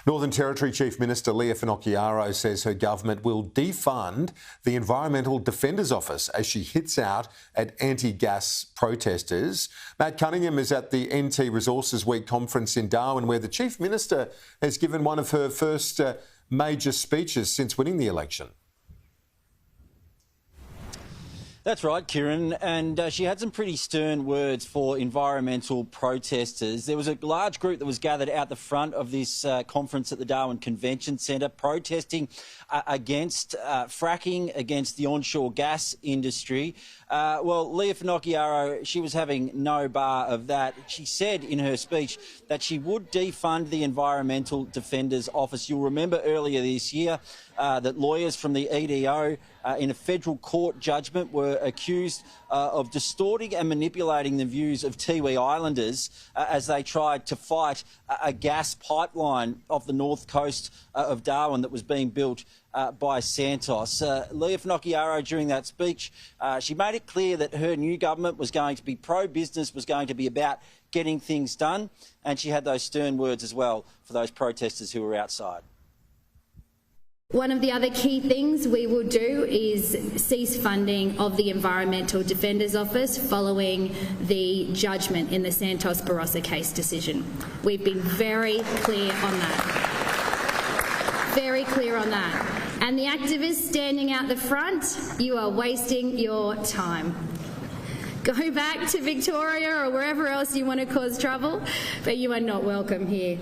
Northern Territory Chief Minister Leah Finocchiaro says her government will defund the Environmental Defenders Office as she hits out at anti-gas protesters. Matt Cunningham is at the NT Resources Week conference in Darwin, where the Chief Minister has given one of her first major speeches since winning the election. That's right, Kieran, and she had some pretty stern words for environmental protesters. There was a large group that was gathered out the front of this conference at the Darwin Convention Centre protesting against fracking, against the onshore gas industry. Well, Leah Finocchiaro, she was having no bar of that. She said in her speech that she would defund the Environmental Defenders Office. You'll remember earlier this year that lawyers from the EDO in a federal court judgment were accused of distorting and manipulating the views of Tiwi Islanders as they tried to fight a gas pipeline off the north coast of Darwin that was being built by Santos. Leah Finocchiaro, during that speech, she made it clear that her new government was going to be pro-business, was going to be about getting things done, and she had those stern words as well for those protesters who were outside. One of the other key things we will do is cease funding of the Environmental Defenders Office following the judgment in the Santos-Barossa case decision. We've been very clear on that. Very clear on that. And the activists standing out the front, you are wasting your time. Go back to Victoria or wherever else you want to cause trouble, but you are not welcome here.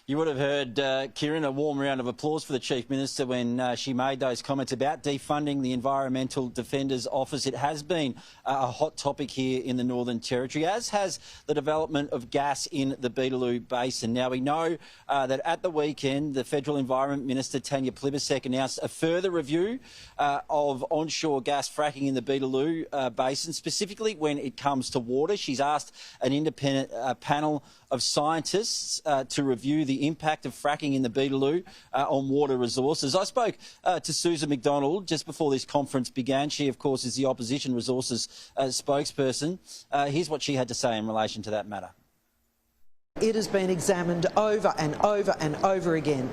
You would have heard, Kieran, a warm round of applause for the Chief Minister when she made those comments about defunding the Environmental Defenders Office. It has been a hot topic here in the Northern Territory, as has the development of gas in the Beetaloo Basin. Now, we know that at the weekend, the Federal Environment Minister, Tanya Plibersek, announced a further review of onshore gas fracking in the Beetaloo Basin, specifically when it comes to water. She's asked an independent panel of scientists to review the impact of fracking in the Beetaloo on water resources. I spoke to Susan McDonald just before this conference began. She, of course, is the Opposition Resources spokesperson. Here's what she had to say in relation to that matter. It has been examined over and over and over again.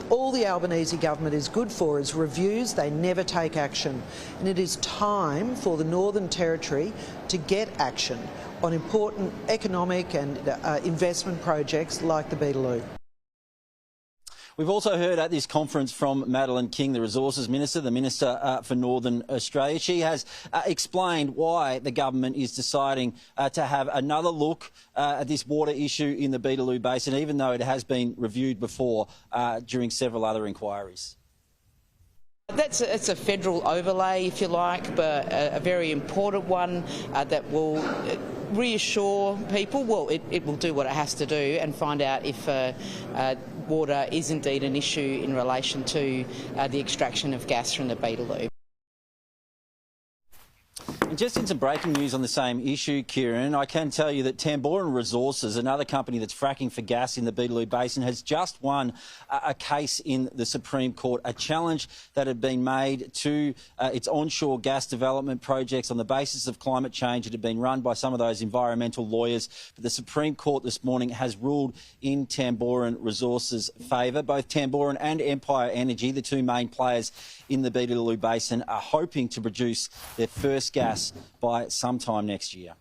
All the Albanese government is good for is reviews. They never take action. And it is time for the Northern Territory to get action on important economic and investment projects like the Beetaloo. We've also heard at this conference from Madeleine King, the Resources Minister, the Minister for Northern Australia. She has explained why the government is deciding to have another look at this water issue in the Beetaloo Basin, even though it has been reviewed before during several other inquiries. It's a federal overlay, if you like, but a very important one that will reassure people. Well, it will do what it has to do and find out if water is indeed an issue in relation to the extraction of gas from the Beetaloo. And just in some breaking news on the same issue, Kieran, I can tell you that Tamboran Resources, another company that's fracking for gas in the Beetaloo Basin, has just won a case in the Supreme Court, a challenge that had been made to its onshore gas development projects on the basis of climate change. It had been run by some of those environmental lawyers, but the Supreme Court this morning has ruled in Tamboran Resources' favour. Both Tamboran and Empire Energy, the two main players in the Beetaloo Basin, are hoping to produce their first gas by sometime next year.